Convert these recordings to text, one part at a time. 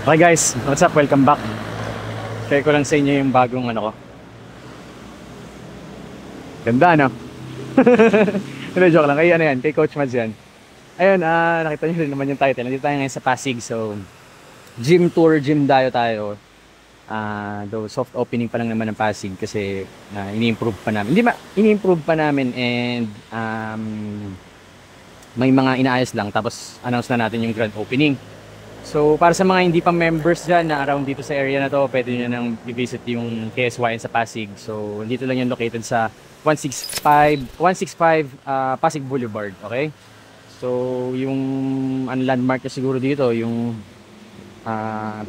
Okay guys, what's up? Welcome back. Share ko lang sa inyo yung bagong ano ko. Ganda, no? Pero joke lang. Kay ano yan? Kay Coach Mads yan. Ayun, nakita nyo rin naman yung title. Nandito tayo ngayon sa Pasig. So, gym tour, gym dayo tayo. Though soft opening pa lang naman ng Pasig kasi ini-improve pa namin. Ini-improve pa namin and may mga inaayos lang. Tapos, announce na natin yung grand opening. So, para sa mga hindi pa members dyan na around dito sa area na to, pwede nyo nang i-visit yung KSYN sa Pasig. So, dito lang yung located sa 165 Pasig Boulevard, okay? So, yung landmark na siguro dito, yung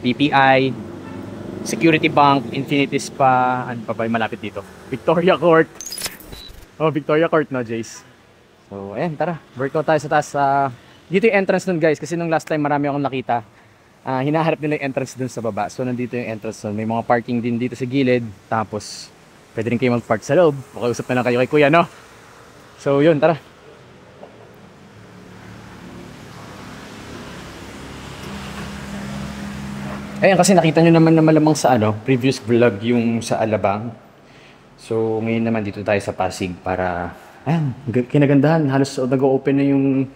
PPI, Security Bank, Infinity Spa, ano pa ba yung malapit dito? Victoria Court. Oh, Victoria Court, no, Jace? So, ayan, tara. Workout tayo sa taas. Dito yung entrance nun, guys, kasi nung last time marami akong nakita. Hinaharap nila yung entrance dun sa baba. So, nandito yung entrance nun. May mga parking din dito sa gilid. Tapos, pwede rin kayo mag-park sa loob. Makausap na lang kayo kay Kuya, no? So, yun, tara. Ayan, kasi nakita nyo naman na malamang sa previous vlog yung sa Alabang. So, ngayon naman dito tayo sa Pasig para, ayan, kinagandahan. Halos nag-open na yung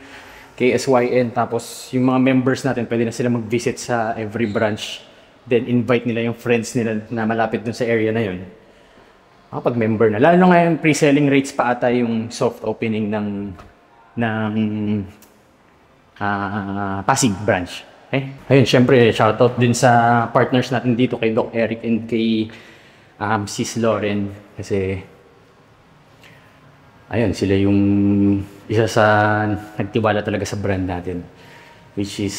KSYN. Tapos, yung mga members natin, pwede na sila mag-visit sa every branch. Then, invite nila yung friends nila na malapit dun sa area na yun. Pag-member na. Lalo ngayon, pre-selling rates pa ata yung soft opening ng Pasig branch. Ayun, syempre, shoutout din sa partners natin dito kay Doc Eric and kay Sis Lauren. Kasi, ayun, sila yung isa sa nagtiwala talaga sa brand natin. Which is,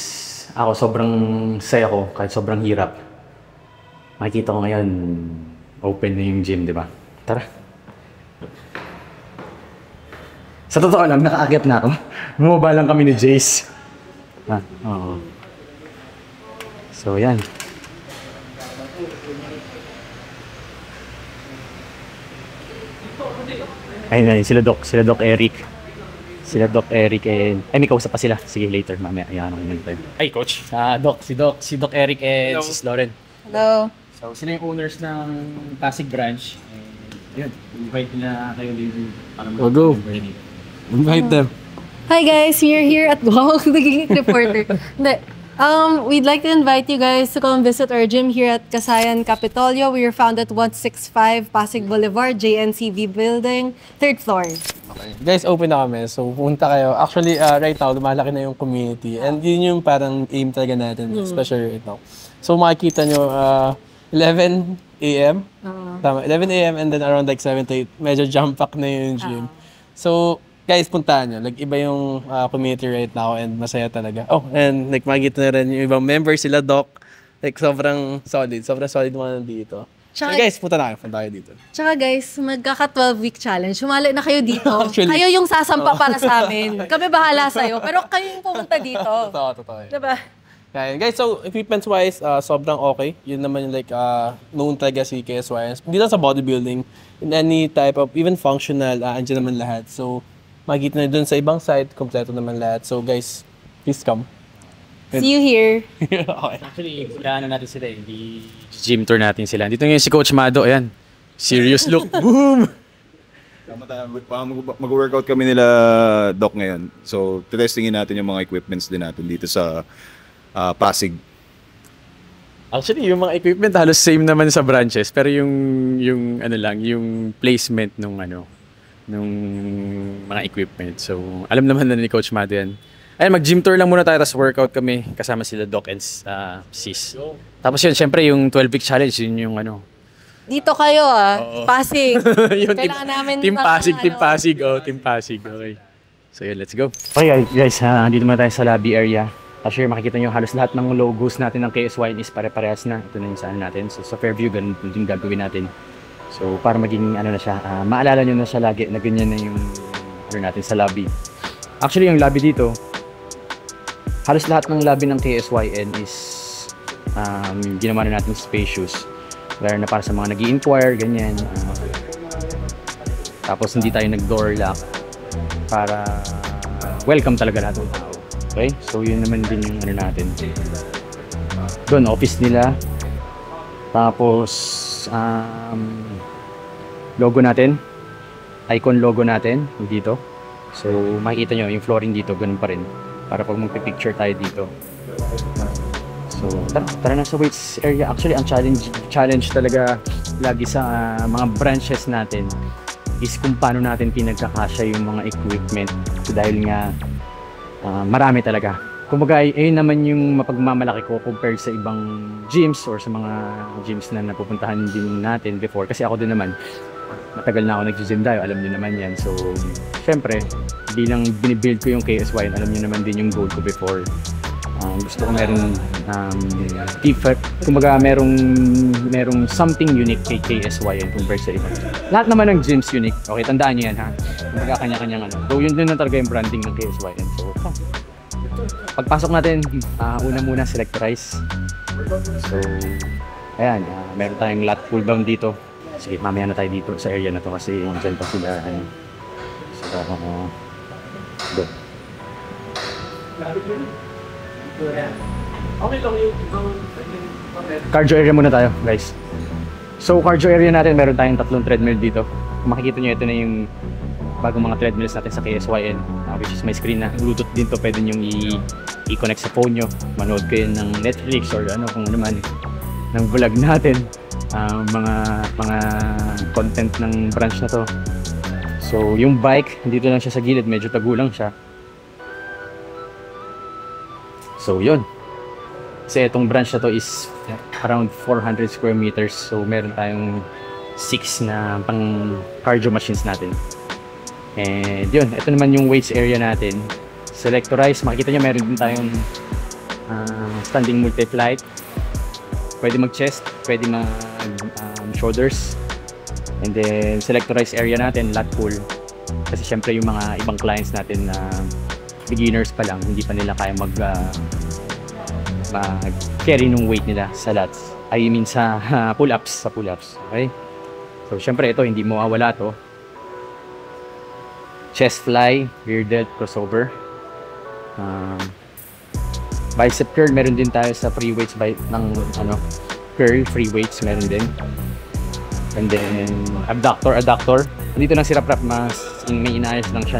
ako sobrang saya ko kahit sobrang hirap. Makikita ko ngayon, open na yung gym, di ba? Tara. Sa totoo lang, nakaakyat na ako. Bumaba lang kami ni Jace. Oo. So, yan. Ayun, sila Doc Eric. Sila Doc Eric and... Ay, may kausap pa sila. Sige, later, mamaya. Ayan, ay, Coach. Si Doc Eric and Sis Lauren. Hello. So, sila yung owners ng Pasig branch. And, yun, invite na kayo dito. Go. Invite them. Hi guys, we're here at Wow, nagiging reporter. We'd like to invite you guys to come visit our gym here at Kasayan Capitolio. We are found at 165 Pasig Boulevard, JNCV Building, 3rd floor. Okay. Guys, open na kami. So, pumunta kayo. Actually, right now, lumalaki na yung community. And yun yung parang aim talaga natin, especially right now. So, makikita nyo, 11 a.m. Tama, 11 a.m. and then around like 7 to 8, medyo jump pack na yung gym. So, guys, puntahan nyo. Like, iba yung community right now and masaya talaga. Oh, and like, makikita na rin yung ibang members sila, Doc. Like, sobrang solid. Sobrang solid mga nandito. So, guys, punta kayo dito. Tsaka guys, magkaka 12-week challenge. Sumali na kayo dito. Actually, kayo yung sasampa para sa amin. Kami bahala sa'yo. Pero kayo yung pumunta dito. Totoo. Diba? Kaya, guys, so equipments-wise, sobrang okay. Yun naman yung like, known talaga si KSYN. Hindi lang sa bodybuilding, in any type of, even functional, andyan naman lahat. So, makikita na dun sa ibang site, kompleto naman lahat. So, guys, please come. See you here. Okay. Actually, natin sila. Gym tour natin sila. Dito ngayon si Coach Mado. Ayan. Serious look. Boom! Mag-workout kami nila, Doc, ngayon. So, testingin natin yung mga equipments din natin dito sa Pasig. Actually, yung mga equipment halos same naman sa branches. Pero yung placement nung mga equipment. So, alam naman na ni Coach Mado yan. Ayun, mag-gym tour lang muna tayo, tapos workout kami kasama sila Doc and Sis. Tapos yun, syempre yung 12-week challenge, yun yung Dito kayo Pasig. Yun, Kailangan namin Team Pasig. Team Pasig. Okay. So yun, let's go. Okay guys, dito muna tayo sa lobby area. Sure, makikita nyo halos lahat ng logos natin ng KSYN is pare-parehas na. Ito na yung saan natin. So sa Fairview, ganun din gagawin natin. So para maging na siya, maalala nyo na siya lagi na ganyan na yung natin sa lobby. Actually, yung lobby dito, halos lahat ng lobby ng KSYN is ginawa na natin spacious. Lalo na para sa mga nag-i-inquire, ganyan. Tapos hindi tayo nag-door lock para welcome talaga lahat ng tao. Okay? So yun naman din yung natin. Doon, office nila. Tapos, logo natin. Icon logo natin, dito. So, makikita nyo, yung flooring dito, ganun pa rin. Para pag magpipicture tayo dito. So, tara na sa weights area. Actually, ang challenge talaga lagi sa mga branches natin is kung paano natin pinagkakasya yung mga equipment. So, dahil nga, marami talaga. Kumbaga, ayun naman yung mapagmamalaki ko compared sa ibang gyms or sa mga gyms na napupuntahan din natin before. Kasi ako din naman, matagal na ako nag-gym tayo, alam niyo naman yan. So, syempre, bilang binibuild ko yung KSYN, alam niyo naman din yung goal ko before. Gusto ko merong kumbaga merong something unique kay KSYN compared sa iba. Lahat naman ng gyms unique. Okay, tandaan niyo yan ha. Kumbaga kanya-kanyang ano. So, yun din na talaga yung branding ng KSYN. So, pagpasok natin, una muna selectorize. So, ayan, meron tayong lot pull down dito. Sige, mamaya na tayo dito sa area na to kasi dyan pa sila. So, go. Cardio area muna tayo, guys. So, cardio area natin, meron tayong 3 treadmill dito. Kung makikita nyo, ito na yung bagong mga treadmills natin sa KSYN, which is may screen na Bluetooth din to, pwede nyo i-connect sa phone nyo, manood kayo ng Netflix or ano kung ano man ng vlog natin, mga content ng branch na to. So yung bike, dito lang siya sa gilid, medyo tagulang siya. So yun, kasi itong branch na to is around 400 square meters, so meron tayong 6 na pang cardio machines natin. And yun, ito naman yung weights area natin. Selectorize, makikita nyo meron din tayong standing multi-flight. Pwede mag-chest, pwede mag-shoulders. And then selectorize area natin, lat pull. Kasi syempre yung mga ibang clients natin na beginners pa lang, hindi pa nila kaya mag-carry nung weight nila sa lats. I mean sa pull-ups, okay? So syempre ito, hindi mawawala to. Chest fly, rear delt, crossover. Bicep curl, meron din tayo sa free weights ng curl, free weights meron din. And then abductor. Dito lang si Rap, mas may inaayos lang siya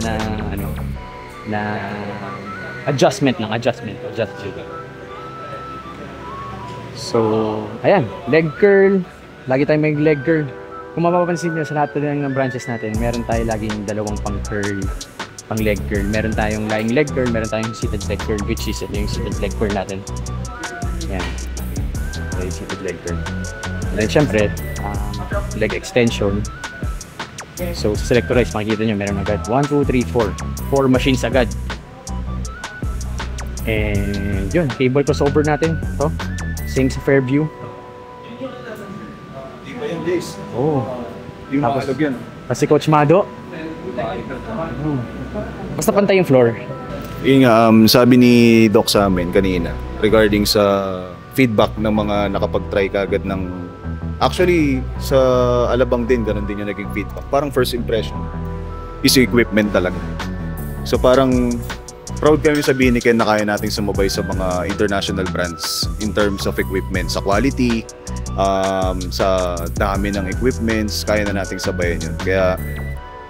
na adjustment. So, ayan, leg curl. Lagi tayong may leg curl. Kung mapapansin nyo sa lahat ng branches natin, meron tayo laging dalawang pang curl, pang leg curl. Meron tayong lying leg curl, meron tayong seated leg curl, which is yung seated leg curl natin. Yan. Okay, seated leg curl. And then syempre, leg extension. So sa selectorize, makikita nyo, meron agad 1, 2, 3, 4. 4 machines agad. And yun, cable crossover natin. Ito, same sa Fairview. Oh. Yung Tapos, maalog yan. kasi Coach Mado. Basta pantay yung floor. Yun nga, sabi ni Doc sa amin kanina regarding sa feedback ng mga nakapag-try kagad ng... Actually, sa Alabang din, ganun din yung naging feedback. Parang first impression is equipment talaga. So parang proud kami sabihin ni Ken na kaya nating sumabay sa mga international brands in terms of equipment, sa quality, sa dami ng equipments, kaya na nating sabayan yun. Kaya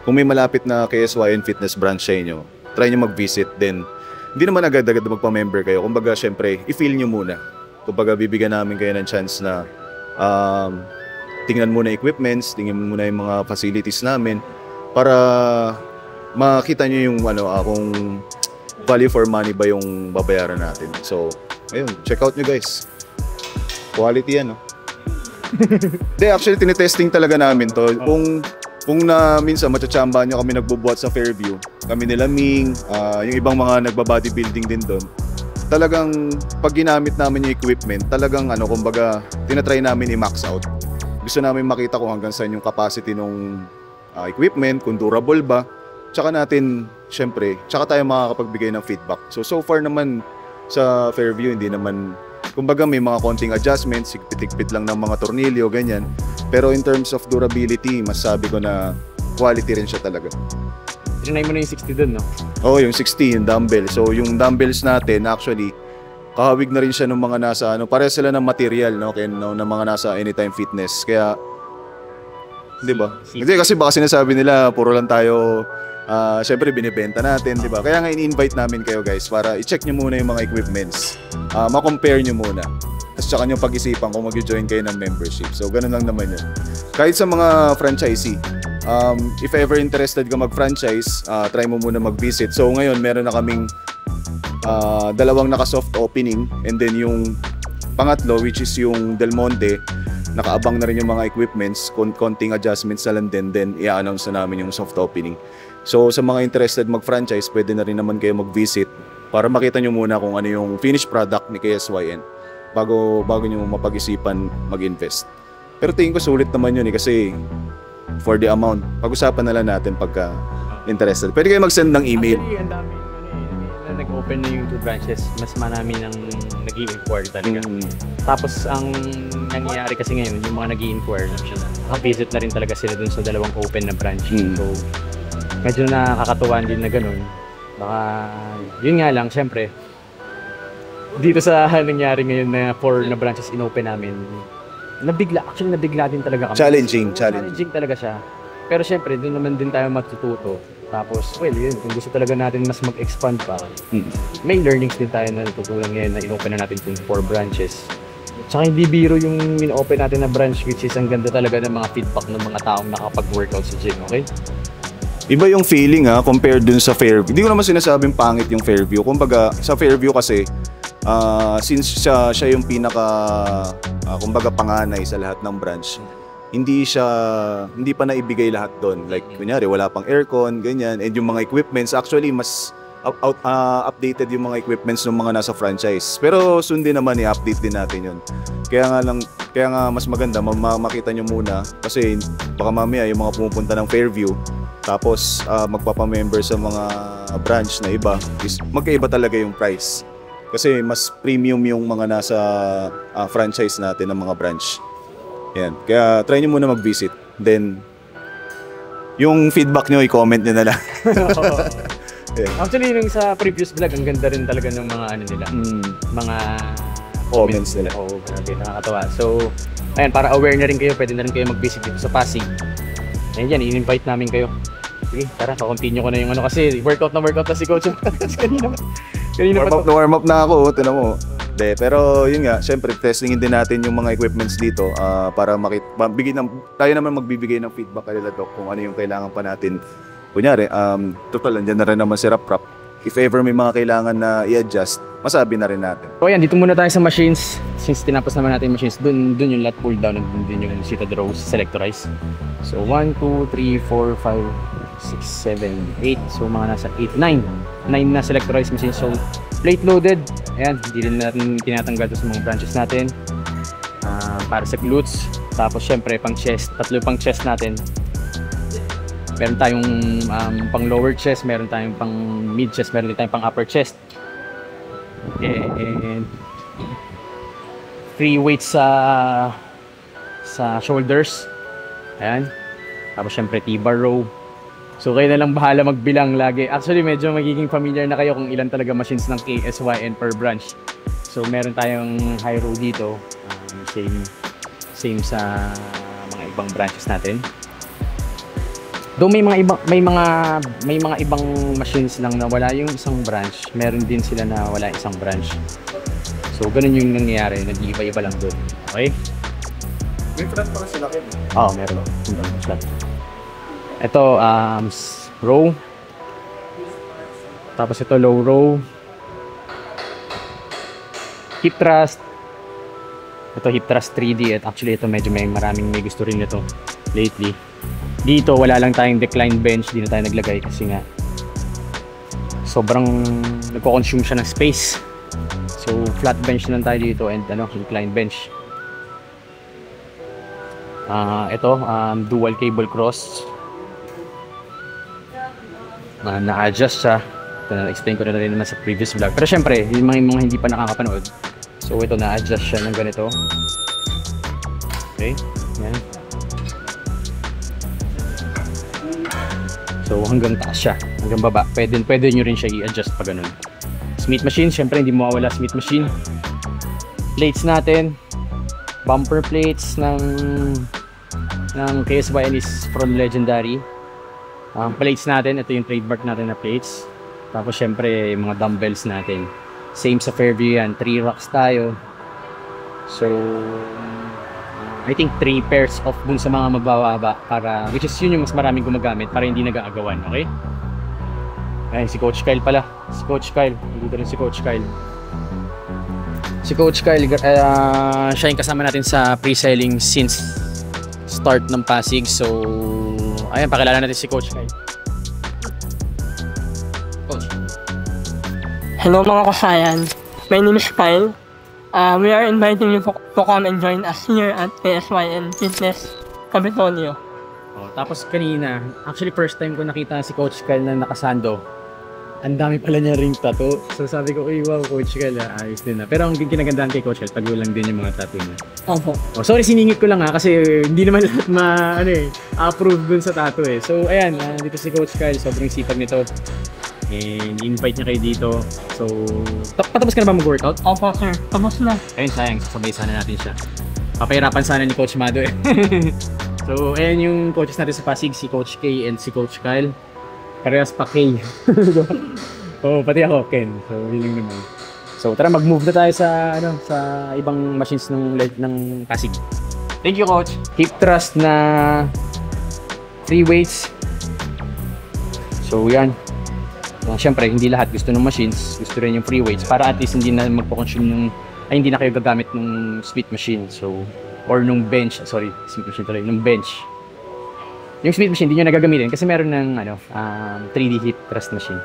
kung may malapit na KSYN Fitness branch sa inyo, try nyo mag-visit din. Hindi naman agad-agad magpa-member kayo. Kumbaga, syempre, i-feel nyo muna. Kumbaga, bibigyan namin kayo ng chance na tingnan muna equipments, tingnan muna yung mga facilities namin para makita nyo yung kung value for money ba yung babayaran natin. So, ayun, check out nyo guys. Quality yan, no? Hindi, actually, tinitesting talaga namin to. Kung na minsan matchachamba nyo kami nagbubuhat sa Fairview, kami nila Ming, yung ibang mga nagba-bodybuilding din doon, talagang pag ginamit namin yung equipment, talagang kumbaga, tinatry namin i-max out. Gusto namin makita kung hanggang saan yung capacity ng equipment, kung durable ba. Tsaka natin, syempre, tsaka tayo makakapagbigay ng feedback. So far naman sa Fairview, hindi naman, kumbaga may mga konting adjustments, sigpit-igpit lang ng mga tornilyo, ganyan. Pero in terms of durability, masasabi ko na quality rin siya talaga. Tinry mo na yung 60 dun, no? Oo, yung 60, yung dumbbell. So yung dumbbells natin, actually, kahawig na rin siya ng mga nasa pareho sila ng material, no, kaya ng mga nasa Anytime Fitness. Kaya 'di ba? Hindi kasi baka sinasabi nila puro lang tayo syempre binibenta natin, 'di ba? Kaya nga ini-invite namin kayo guys para i-check niyo muna yung mga equipments. Ma-compare niyo muna. Tapos tsaka niyo pag-isipan kung mag-join kayo ng membership. So ganun lang naman 'yun. Kahit sa mga franchisee, if ever interested ka mag-franchise, try mo muna mag-visit. So ngayon meron na kaming dalawang naka-soft opening, and then yung pangatlo which is yung Del Monte, nakaabang na rin yung mga equipments, konting adjustments na lang din, then i-announce na namin yung soft opening. So sa mga interested mag-franchise, pwede na rin naman kayo mag-visit para makita nyo muna kung ano yung finished product ni KSYN bago nyo mapag-isipan mag-invest. Pero tingin ko sulit naman yun kasi for the amount, pag-usapan na lang natin pagka interested. Pwede kayo mag-send ng email. Actually, ang dami na nag-open na yung 2 branches, mas marami nang nag-i-inquire talaga. Tapos ang nangyayari kasi ngayon, yung mga nag-i-inquire, visit na rin talaga sila dun sa dalawang open na branch. So, medyo nakakatuwaan din na ganun. Baka, yun nga lang, syempre, dito sa nangyari ngayon na 4 na branches in-open namin, nabigla din talaga kami. Challenging Talaga siya. Pero syempre, doon naman din tayo matututo. Tapos, well, yun, kung gusto talaga natin mas mag-expand pa, may learnings din tayo na natutunan ngayon na in-open na natin yung 4 branches. Tsaka hindi biro yung in-open natin na branch, which is ang ganda talaga ng mga feedback ng mga taong nakapag-workout sa gym, okay? Iba yung feeling compared dun sa Fairview. Hindi ko naman sinasabing pangit yung Fairview. Kumbaga, sa Fairview kasi, since siya yung pinaka, kumbaga panganay sa lahat ng branch, hindi pa naibigay lahat doon. Like, kunyari, wala pang aircon, ganyan. And yung mga equipments, actually, mas updated yung mga equipments ng mga nasa franchise. Pero soon din naman, i-update din natin yun. Kaya nga mas maganda, makita nyo muna. Kasi baka mamaya yung mga pumupunta ng Fairview, tapos magpapamember sa mga branch na iba, is magkaiba talaga yung price. Kasi mas premium yung mga nasa franchise natin ng mga branch. Yan. Kaya try nyo muna mag-visit. Then, yung feedback nyo, i-comment nyo na lang. Yeah. Actually, yung sa previous vlog, ang ganda rin talaga ng mga nila. Mga comments nila. Oo, grabe, nakakatawa. So, ayan, para aware na rin kayo, pwede na rin kayo mag-visit dito sa Pasig. Ayan yan, in-invite namin kayo. Sige, tara, continue ko na yung kasi workout na si Coach. kanina warm up na ako, tinan mo. Pero yun nga, syempre testingin din natin yung mga equipments dito para tayo naman magbibigay ng feedback kanila Doc kung ano yung kailangan pa natin. Kunyari, total, andyan na rin naman si Rap. If ever may mga kailangan na i-adjust, masabi na rin natin. So ayan, dito muna tayo sa machines. Since tinapos naman natin yung machines, dun yung lat pull down, dun yung seated rows, selectorize. So 1, 2, 3, 4, 5, 6, 7, 8. So mga nasa 8, 9. 9 na selectorized machines. So plate loaded. Ayan, hindi rin natin tinatanggal sa mga branches natin. Para sa glutes. Tapos syempre pang chest, 3 pang chest natin. Meron tayong pang lower chest, meron tayong pang mid chest, meron din tayong pang upper chest. And 3 weights sa shoulders. Ayan. Tapos syempre T-bar row. So kayo na lang bahala magbilang lagi. Actually medyo magiging familiar na kayo kung ilan talaga machines ng KSYN per branch. So meron tayong high row dito. Same sa mga ibang branches natin. Though may mga ibang machines lang na wala yung isang branch, meron din sila na wala isang branch. So ganun yung nangyayari, nag-iiba-iba lang doon. Okay? May flat para sila kayo? Oo, meron. Flat. Ito, row. Tapos ito, low row. Hip thrust. Ito, hip thrust 3D. At actually, ito medyo maraming may gusto rin ito lately. Dito, wala lang tayong decline bench. Di na tayo naglagay kasi nga sobrang nagko-consume siya ng space. So, flat bench lang tayo dito and incline bench. Ito, dual cable cross. Na-adjust siya. Ito, na-explain ko na rin naman sa previous vlog. Pero syempre, yung mga hindi pa nakakapanood. So, ito, na-adjust siya ng ganito. Okay, yan. So hanggang taas siya, hanggang baba. Pwede nyo rin siya i-adjust pa ganun. Smith machine, syempre hindi mawawala Smith machine. Plates natin, bumper plates ng KSYN is from Legendary. Plates natin, ito yung trademark natin na plates. Tapos syempre yung mga dumbbells natin. Same sa Fairview yan, 3 racks tayo. So I think 3 pairs of dun sa mga mabababa para, which is yun yung mas maraming gumagamit para hindi nag-aagawan, okay? Ay, si Coach Kyle pala. Si Coach Kyle. Dito rin si Coach Kyle. Si Coach Kyle, siya yung kasama natin sa pre-selling since start ng Pasig. So, ayan, pakilala natin si Coach Kyle. Coach. Hello mga kasayan. My name is Kyle. We are inviting you to come and join us here at KSYN Fitness Capitolio. Oh, tapos kanina, actually first time ko nakita si Coach Kyle na nakasando. Ang dami pala niya ring tattoo. So sabi ko, uy, wow, Coach Kyle, ayos din na. Pero ang kinagandahan kay Coach Kyle, tagulang din yung mga tattoo niya. Opo. Oh, sorry, siningit ko lang kasi hindi naman lahat approve dun sa tattoo eh. So ayan, dito si Coach Kyle, sobrang sipag nito. And invite niya kayo dito. So, patapos ka na ba mag-workout? Opo sir, tapos na. Ayun, sayang, sasabay sana natin siya. Papahirapan sana ni Coach Mado eh. So, ayan yung coaches natin sa Pasig, si Coach K and si Coach Kyle. Parehas pa K. Oh, pati ako, Ken. So, yun lang naman. So, tara mag-move na tayo sa sa ibang machines ng Pasig. Thank you, Coach. Hip thrust na 3 weights. So, yan. Siyempre, hindi lahat gusto ng machines, gusto rin yung free weights para at least hindi na magpo-consume hindi na kayo gagamit ng Smith machine. So, or nung bench, sorry, Smith machine tuloy, nung bench. Yung Smith machine, hindi nyo nagagamitin kasi meron ng 3D hip thrust machine.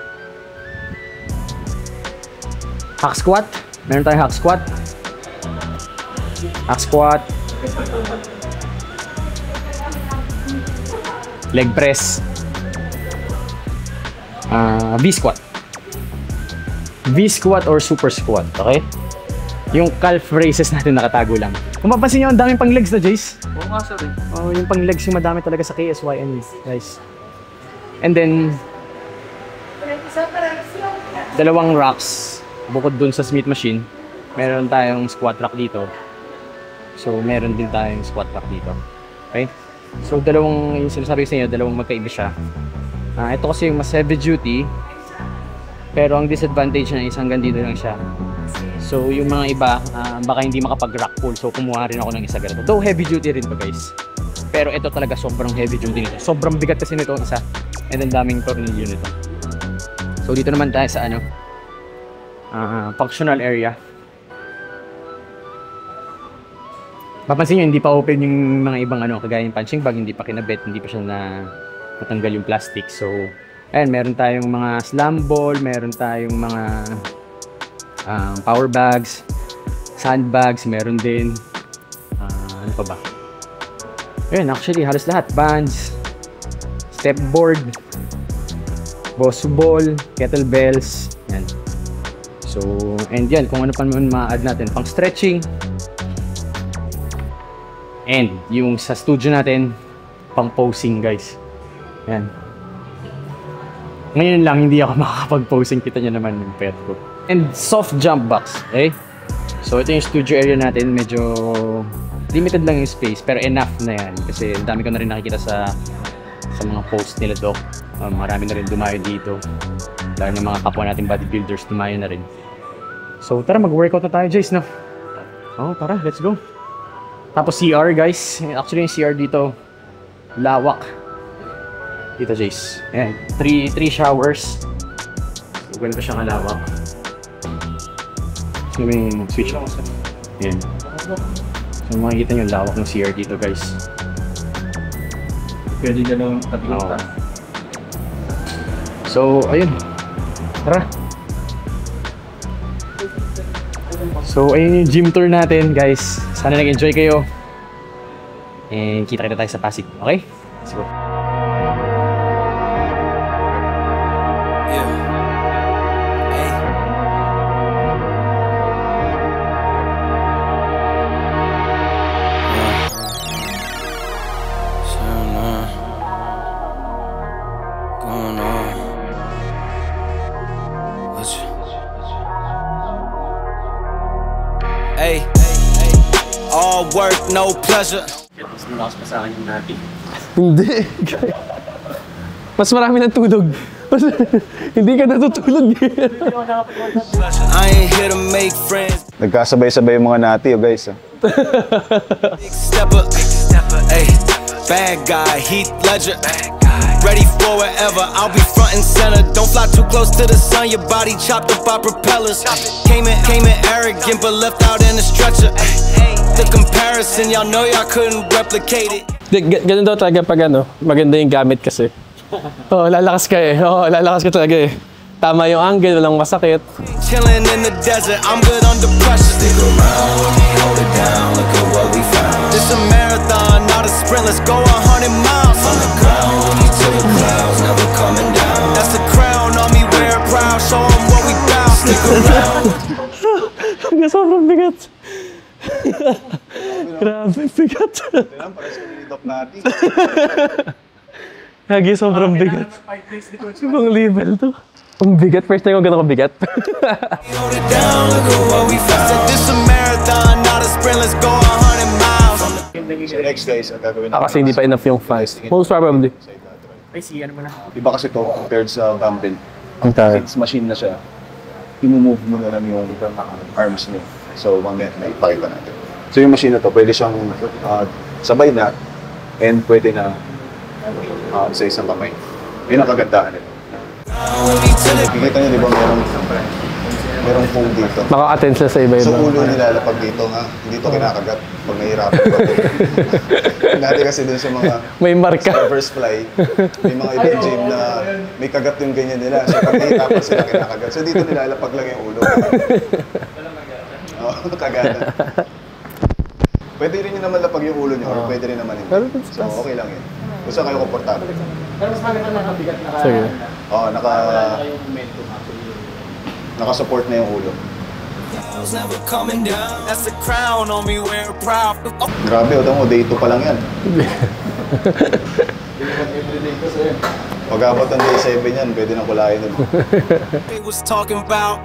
Hack squat. Meron tayong hack squat. Hack squat. Leg press. V-squat. V-squat or super squat, okay? Yung calf raises natin nakatago lang. Kung mapansin nyo, ang daming pang legs na, Jace. Oo nga, sir. Oh, yung pang legs yung madami talaga sa KSYN, guys. And then, 2 racks. Bukod dun sa Smith machine, meron tayong squat rack dito. So, meron din tayong squat rack dito. Okay? So, yung sinasabi ko sa inyo, dalawang magkaiba siya. Ito kasi yung mas heavy duty, pero ang disadvantage niya is hanggang dito lang siya. So yung mga iba, baka hindi makapag-rack pull, so kumuha rin ako ng isa ganito. Though heavy duty rin pa guys, pero ito talaga sobrang heavy duty nito. Sobrang bigat kasi nito isa, and then daming tornilyo nito. So dito naman tayo sa functional area. Papansin nyo, hindi pa open yung mga ibang kagaya yung punching bag, hindi pa kinabit, hindi pa siya natanggal yung plastic. So, ayan, meron tayong mga slam ball, meron tayong mga power bags, sandbags, meron din. Ano pa ba? Ayan, actually, halos lahat. Bands, step board, boss ball, kettlebells, yan. So, and yan, kung ano pa naman ma-add natin, pang stretching. And yung sa studio natin, pang posing guys. Yan. Ngayon lang hindi ako makakapag-posing, kita nyo naman yung pet ko. And soft jump box, okay? So ito yung studio area natin, medyo limited lang yung space, pero enough na yan. Kasi dami ko na rin nakikita sa mga post nila, Doc. Marami na rin dumayo dito. Dahil ng mga kapwa nating bodybuilders, dumayo na rin. So tara, mag-workout na tayo, Jace, no? Oh, tara, let's go. Tapos CR, guys. Actually, yung CR dito, lawak. Dito, Jace. Ayan, 3 showers. So, ganito siya kalawak. So, may switch lang. Ayan. So, makikita nyo yung lawak ng CR dito, guys. Pwede na lang tatlong So, ayun. Tara. So, ayun yung gym tour natin, guys. Sana nag-enjoy kayo. And kita-kita tayo sa Pasig. Okay? Let's go. All work, no pleasure. Mas malakas pa sa akin yung natin. Hindi. Mas marami ng tulog. Hindi ka natutulog. I ain't here to make friends. Nagkasabay-sabay yung mga nati, guys. Big stepper, ay, bad guy, Heath Ledger. Ready for whatever, I'll be front and center. Don't fly too close to the sun, your body chopped up by propellers. Came in arrogant, but left out in a stretcher. The comparison, y'all know y'all couldn't replicate it. Ganun daw talaga pag ano, maganda yung gamit kasi. Oo, lalakas ka eh. Oo, lalakas ka talaga eh. Tama yung angle, walang masakit. Chilling in the desert, I'm good under pressure. Stick around, let me hold it down, look at what we found. This a marathon, not a sprint, let's go 100 miles. On the ground, with me to the clouds, never coming down. That's the crown on me, wear it proud, show them what we bout. Stick around. Hanggang sobrang bigat. Grabe, bigat. Hanggang sobrang bigat. Ibang level to. Ang bigat, first time ko gano'n kabigat. Hold it down, look at what we found. Said this a marathon, not a sprint, let's go 100 miles. So next, guys, ang gagawin Kasi hindi pa enough yung fast. Most probably. Ay, si ano mo na. Iba kasi to compared sa dumbbell. Ang tayo. Since machine na siya, i-move mo na lang yung arms mo. So, mamaya na ipakita natin. So, yung machine na to, pwede siyang sabay na and pwede na sa isang kamay. Yun ang kagandahan nito. Nakikita niyo, di ba, merong foam dito. Maka-attend sila sa iba-iba. So, ulo nilalapag dito nga, hindi to kinakagat pag nahihirapan pa. Dati kasi dun sa mga May marka. servers fly, may mga ibang gym na may kagat yung ganyan nila. So, pag nahihirapan sila kinakagat. So, dito nilalapag lang yung ulo. Oo, kagatan. Pwede rin nyo naman lapag yung ulo nyo or pwede rin naman hindi. So, okay lang yun. Kung saan kayo komportable. Pero mas maganda na nakabigat na. Sige. Oo, naka-support na yung ulo. Never coming down. That's the crown on me, wear it proud. Grabe, o day 2 pa lang yan. Pag abot ng day 7 yan, pwede nang kulahin nun. They was talking about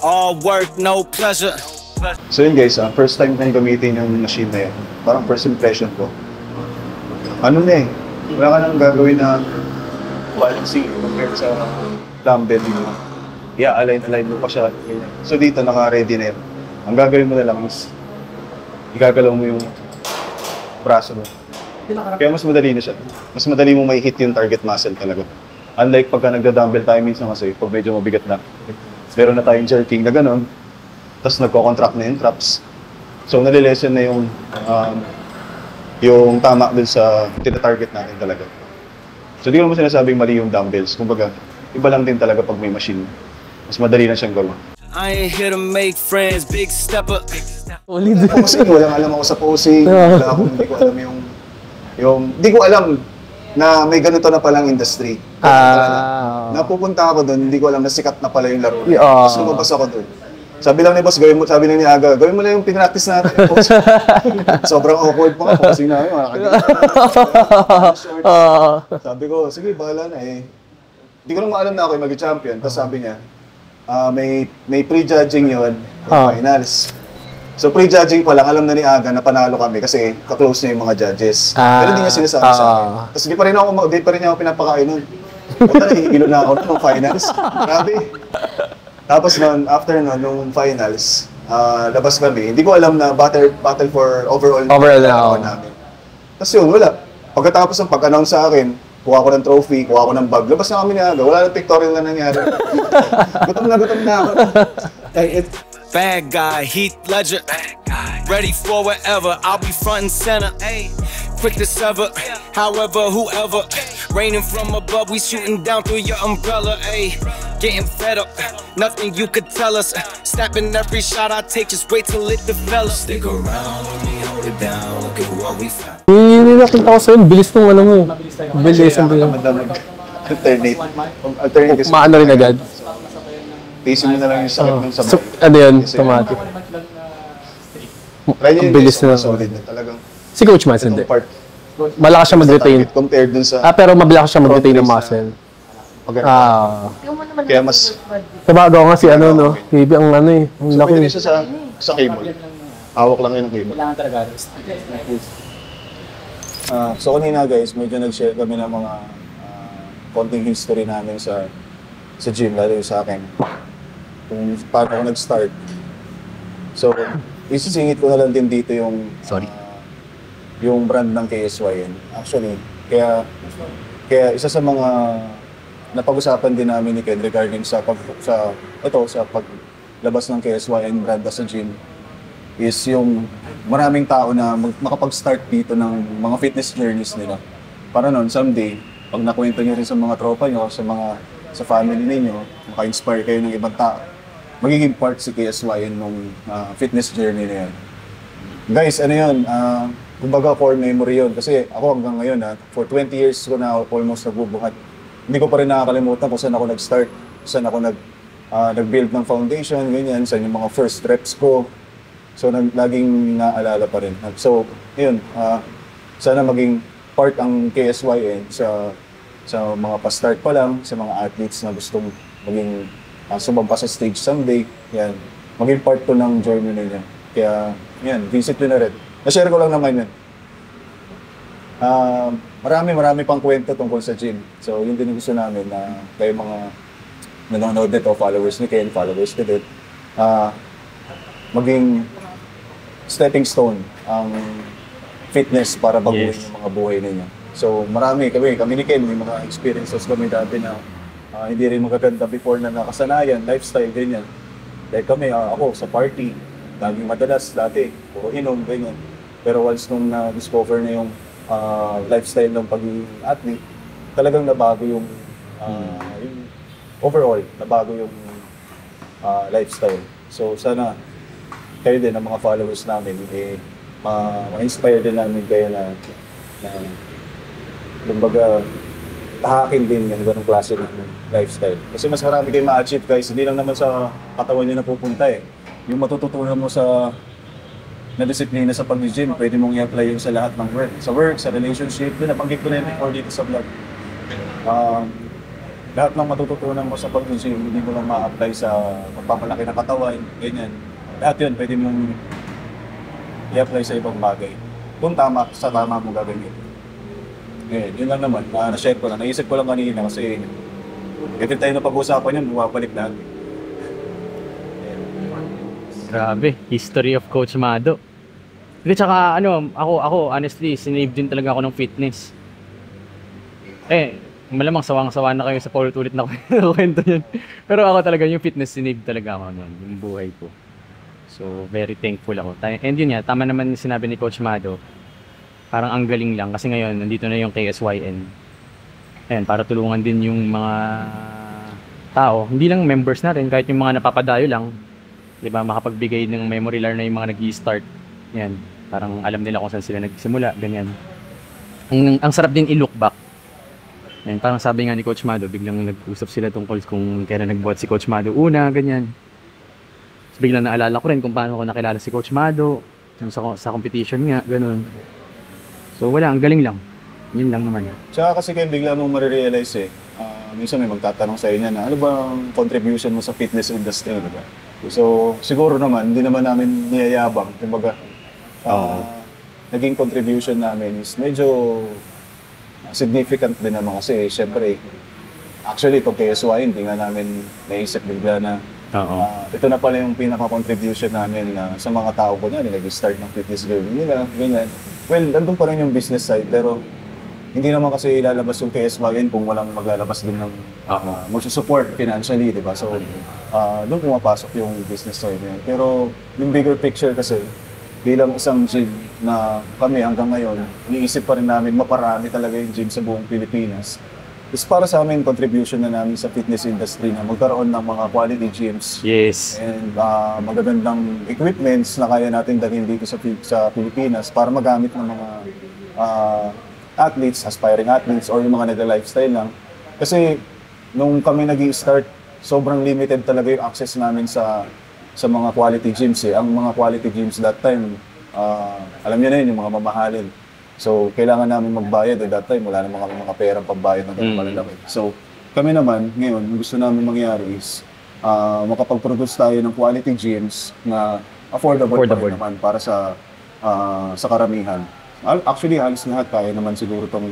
all work, no pleasure. So yun guys, first time kong gamitin yung machine na yun. Parang first impression ko. Ano na eh, wala ka nang gagawin na balancing compared sa dumbbell yun. Yeah, align mo pa siya. So dito, naka-ready na yun. Ang gagawin mo na lang is, igagalaw mo yung braso mo. Kaya mas madali na siya. Mas madali mo may hit yung target muscle talaga. Unlike pagka nagda-dumbbell tayo minsan kasi, pag medyo mabigat na, meron na tayong jerking na gano'n, tapos nagko-contract na yung traps. So nalilesen na yung tama dun sa tina-target natin talaga. So di ko naman sinasabing mali yung dumbbells. Kumbaga, iba lang din talaga pag may machine. Mas madali na siyang gawin. I ain't here to make friends, big stepper. Only the... Posing, walang alam ako sa posing. Wala akong, hindi ko alam hindi ko alam na may ganito na palang industry. Napupunta ako doon, hindi ko alam na sikat na pala yung laro. Tapos lumabas ako doon. Sabi lang ni boss, sabi lang ni Aga, gawin mo na yung pinractice natin. Sobrang awkward pa nga, posing namin. Sabi ko, sige, bahala na eh. Hindi ko lang maalam na ako yung mag-champion. Tapos sabi niya, may pre-judging yun, finals. So pre-judging pa lang, alam na ni Aga na panalo kami kasi ka-close niya yung mga judges. Pero hindi niya sinasabi sa akin. Tapos di pa rin ako pinapakain nun. Punta na, hihilo na ako nung finals. Grabe. Tapos noon, after noon, nung finals, labas kami. Hindi ko alam na battle for overall namin. Tapos yun, wala. Pagkatapos ng pag-announce sa akin, kuha ko ng trophy, kuha ko ng bag. Labas na kami ni Aga. Wala nang pictorial na nangyari. Gutom na ako. Bad guy, Heath Ledger. Ready for whatever, I'll be front and center. Quick to sever, however, whoever. Raining from above, we shooting down through your umbrella. Getting fed up, nothing you could tell us. Snapping every shot I take, just wait till it develops. Stick around, let me hold it down, look at what we found. Yung nakita ko sa'yo, bilis nung ano mo. Bilis ang bilis. Alternate kasi. Maano rin agad. Pacing mo na lang yung sakit ng sabay. So, ano yun? Automatic. Try nyo yung bilis na. solid na talagang. Si Coach Mans, hindi. Malakas siya mag-retain. Compared dun sa... Pero mabilis siya mag-retain ng muscle. Kaya mas... Sabagaw nga si ano, no? Baby, ang ano eh. Ang So laki. pwede siya sa cable. Hawak lang yun ng cable. Kailangan talaga. So kanina guys, medyo nag-share kami ng mga konting history namin sa gym, lalo yung sa akin. Kung paano ako nag-start. So, isisingit ko na lang din dito yung yung brand ng KSYN. Actually, kaya isa sa mga napag-usapan din namin ni Ken regarding sa paglabas ng KSYN brand as a gym is yung maraming tao na makapag-start dito ng mga fitness journeys nila. Para noon, someday, pag nakwento nyo rin sa mga tropa nyo, sa family ninyo, maka-inspire kayo ng ibang tao, magiging part si KSYN nung fitness journey na yan. Guys, ano yun, kumbaga core memory yun. Kasi ako hanggang ngayon, for 20 years ko na almost nagbubuhat. Hindi ko pa rin nakakalimutan kung saan ako nag-start, saan ako nag-build ng foundation, ganyan, saan yung mga first reps ko. So, laging naalala pa rin. So, yun, sana maging part ang KSYN sa mga pa-start pa lang, sa mga athletes na gustong maging sumampa sa stage someday. Yan, maging part to ng journey ninyo. Kaya, yan, visit nyo na rin. Na-share ko lang naman yun. Marami pang kwento tungkol sa gym. So, yun din yung gusto namin na kayo mga nanonood nito, followers ni Ken, followers ni Dit, maging stepping stone ang fitness para baguhin yung mga buhay ninyo. So, kami ni Ken, may mga experiences kami dati na hindi rin magaganda before na nakasanayan, lifestyle, ganyan. Like kami, ako sa party, laging madalas dati, puro inom, ganyan. Pero once nung na-discover na yung lifestyle ng pagiging athlete, talagang nabago yung overall, nabago yung lifestyle. So sana kayo din, ang mga followers namin, ma-inspire din namin kayo na kumbaga, tahakin din yung ganong klase ng lifestyle. Kasi mas marami kayo ma-achieve guys, hindi lang naman sa katawan nyo napupunta eh. Yung matututunan mo na disiplina sa pag-gym, pwede mong i-apply yun sa lahat ng work. Sa work, sa relationship, din nabanggit ko na yun before dito sa vlog. Lahat ng matututunan mo sa pag-gym, hindi mo lang ma-apply sa pagpapalaki ng katawan, ganyan. Lahat yun, pwede mong i-apply sa ibang bagay. Kung sa tama mo gagawin. Ngayon, yun lang naman, na-share ko lang. Naisip ko lang kanina kasi every time na pag-usapan yun, bumabalik lahat. Grabe, history of Coach Mado. At saka ako honestly, sinave din talaga ako ng fitness. Malamang sawang-sawa na kayo sa paulit-ulit na kwento yun. Pero ako talaga, yung fitness, sinave talaga ako nun, yung buhay ko. So, very thankful ako. And yun nga, tama naman sinabi ni Coach Mado, parang ang galing lang kasi ngayon, nandito na yung KSYN. Ayan, para tulungan din yung mga tao, hindi lang members natin, kahit yung mga napapadayo lang, di ba, makapagbigay ng memory lane na yung mga nag-i-start. Yan, parang alam nila kung saan sila nagsimula, ganyan. Ang sarap din i-look back. Yan, parang sabi nga ni Coach Mado, biglang nag-usap sila tungkol kung kailan nagbuhat si Coach Mado una, ganyan. So, biglang naalala ko rin kung paano ko nakilala si Coach Mado, sa competition nga, ganun. So wala, ang galing lang. Yun lang naman. Tsaka kasi kayo bigla mong marirealize minsan may magtatanong sa inyo na ano bang contribution mo sa fitness industry, diba? So siguro naman, hindi naman namin niyayabang. Kumbaga, naging contribution namin is medyo significant din naman kasi syempre, actually itong KSY, hindi nga namin naisip bigla na ito na pala yung pinaka-contribution namin sa mga tao ko na nag-start ng fitness journey nila, ganyan. Well, nandun pa rin yung business side, pero hindi naman kasi ilalabas yung KSYN kung walang maglalabas din ng mag-support financially, di ba? So, doon pumapasok yung business side niya. Pero yung bigger picture kasi, bilang isang gym na kami hanggang ngayon, iniisip pa rin namin maparami talaga yung gym sa buong Pilipinas. Is para sa amin, contribution na namin sa fitness industry na magkaroon ng mga quality gyms. Yes. And magagandang equipments na kaya natin dalhin dito sa Pilipinas para magamit ng mga athletes, aspiring athletes, or yung mga nagla-lifestyle lang. Kasi nung kami nag-i-start, sobrang limited talaga yung access namin sa mga quality gyms. Ang mga quality gyms that time, alam niyo na yun, yung mga mamahalin. So, kailangan namin magbayad at that time, wala naman kami mga perang pambayad ng malalaki. So, kami naman, ngayon, gusto namin mangyari is makapag-produce tayo ng quality gyms na affordable pa Affordable. rin naman para sa karamihan. Actually, halos lahat kaya naman siguro itong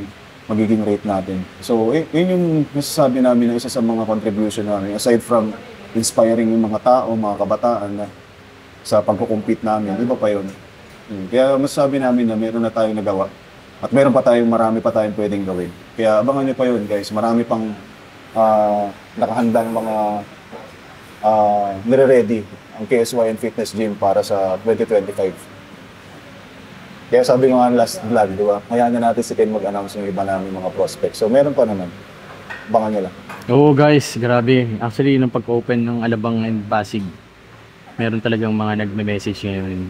magiging rate natin. So, yun yung nasasabi namin na isa sa mga contribution namin. Aside from inspiring yung mga tao, mga kabataan na sa pagkukumpit namin, iba pa yun. Kaya masasabi namin na meron na tayong nagawa at meron pa tayong marami pa tayong pwedeng gawin. Kaya abangan nyo pa yun, guys. Marami pang nakahandang mga nire-ready ang KSYN Fitness Gym para sa 2025. Kaya sabi ko nga last vlog, di ba? Hayaan na natin si Ken mag-announce ng iba namin mga prospects. So meron pa naman. Abangan nyo lang. Oo guys, grabe. Actually, nung pag-open ng Alabang and Pasig, meron talagang mga nagme-message ngayon.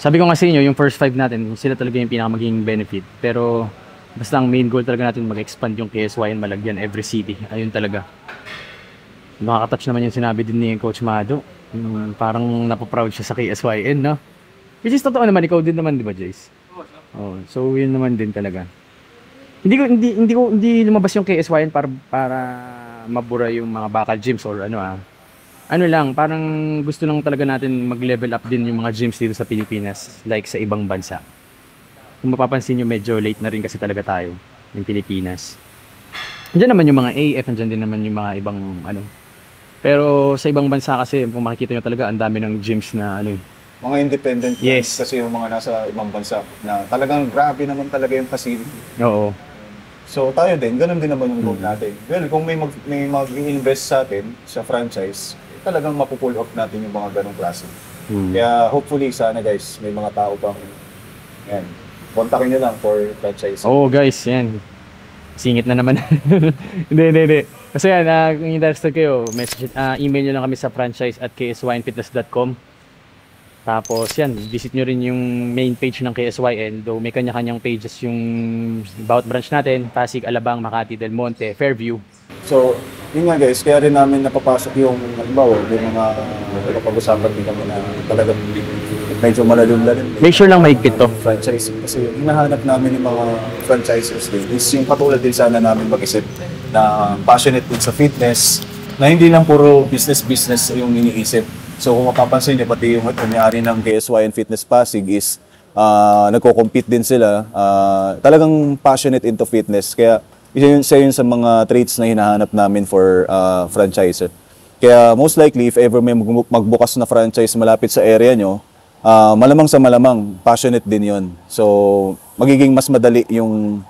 Sabi ko nga sa inyo, yung first 5 natin, sila talaga yung pinakamaging benefit. Pero basta ang main goal talaga natin mag-expand yung KSYN Malagyan every city. Ayun talaga. Nakaka-touch naman yung sinabi din ni Coach Mado. Parang napaproud siya sa KSYN, no? Which is totoo naman, ikaw din naman, di ba, Jace? Oh, so yun naman din talaga. Hindi lumabas yung KSYN para mabura yung mga bakal gyms or ano Ano lang, parang gusto lang talaga natin mag-level up din yung mga gyms dito sa Pilipinas, like sa ibang bansa. Kung mapapansin nyo, medyo late na rin kasi talaga tayo ng Pilipinas. Andiyan naman yung mga AF, andiyan din naman yung mga ibang ano. Pero sa ibang bansa kasi, kung makikita nyo talaga, ang dami ng gyms na ano. Mga independent Yes. kasi yung mga nasa ibang bansa na talagang grabe naman talaga yung facility. Oo. So tayo din, ganun din naman yung goal natin. Well, kung may mag-invest sa atin sa franchise, talagang mapupull off natin yung mga ganong klase. Kaya hopefully sana guys, may mga tao pang yan. Kontakin nyo lang for franchise. Oo guys, yan. Singit na naman. Hindi. Kasi yan, kung interested kayo, message, email nyo lang kami sa franchise@ksynfitness.com. Tapos yan, visit nyo rin yung main page ng KSYN. Though may kanya-kanyang pages yung about branch natin, Pasig, Alabang, Makati, Del Monte, Fairview. So, yun nga guys, kaya rin namin napapasok yung halimbawa, yung mga napag-usapan din kami na talagang medyo malalim-lalim. Make sure lang maigpit to. Franchise. Kasi yung hinahanap namin yung mga franchisers din is yung katulad din sana namin mag-isip na passionate din sa fitness, na hindi lang puro business yung iniisip. So kung mapapansin niyo, pati yung may-ari ng KSYN Fitness Pasig is nagko-compete din sila. Talagang passionate into fitness. Kaya isa yun sa mga traits na hinahanap namin for franchiser. Kaya most likely, if ever may magbukas na franchise malapit sa area nyo, malamang sa malamang, passionate din yon. So magiging mas madali yung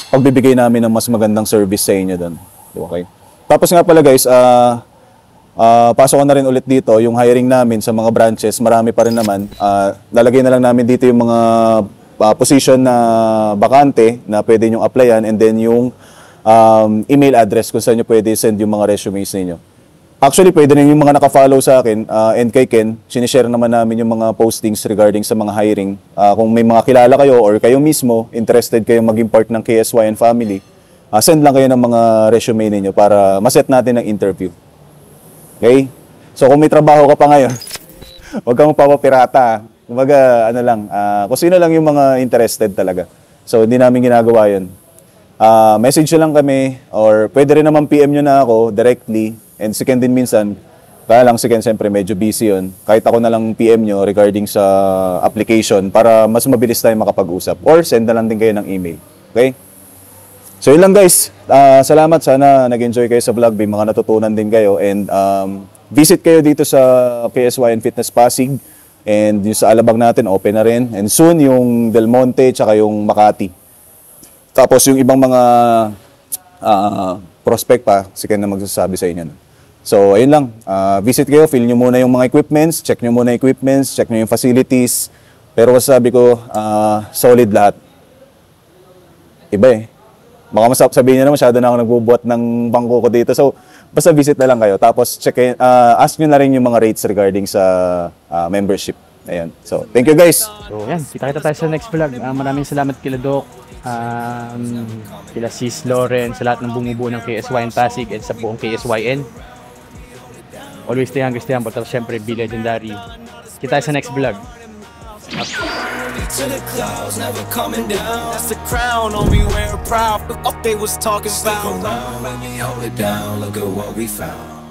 pagbibigay namin ng mas magandang service sa inyo doon. Okay? Tapos nga pala guys, pasok ko na rin ulit dito, yung hiring namin sa mga branches, marami pa rin naman. Lalagay na lang namin dito yung mga position na bakante na pwede nyong applyan, and then yung email address kung saan nyo pwede send yung mga resumes ninyo. Actually, pwede rin yung mga nakafollow sa akin and kay Ken, sinishare naman namin yung mga postings regarding sa mga hiring. Kung may mga kilala kayo or kayo mismo, interested kayong maging part ng KSYN family, send lang kayo ng mga resume ninyo para maset natin ang interview. Okay? So kung may trabaho ka pa ngayon, huwag kang magpapapirata. Kumbaga, ano lang, kung sino lang yung mga interested talaga. So hindi namin ginagawa yun. Message nyo lang kami, or pwede rin naman PM nyo na ako directly. And si Ken din minsan, kaya lang si Ken siyempre medyo busy yun. Kahit ako na lang PM nyo regarding sa application para mas mabilis tayo makapag-usap. Or send na lang din kayo ng email. Okay? So yun lang guys, salamat, sana nag-enjoy kayo sa vlog, may mga natutunan din kayo, and visit kayo dito sa KSYN Fitness Pasig, and yung sa Alabang natin open na rin, and soon yung Del Monte tsaka yung Makati. Tapos yung ibang mga prospect pa, si Ken na magsasabi sa inyo. So ayun lang, visit kayo, feel nyo muna yung mga equipments, check nyo muna yung equipments, check nyo yung facilities, pero sabi ko, solid lahat. Iba eh. Baka sabihin nyo na masyado na ako nagbubuhat ng bangko ko dito. So, basta visit na lang kayo. Tapos, ask nyo na rin yung mga rates regarding sa membership. Ayan. So, thank you guys. So, yan. Kita-kita tayo sa next vlog. Maraming salamat kila Doc, kila Sis Lauren, sa lahat ng bumubuo ng KSYN Pasig and sa buong KSYN. Always stay hungry, stay humble. Tapos, syempre, Be Legendary. Kita tayo sa next vlog. To the clouds, never coming down. That's the crown on me, wearing proud. Up they was talking about. Stick around, let me hold it down. Look at what we found.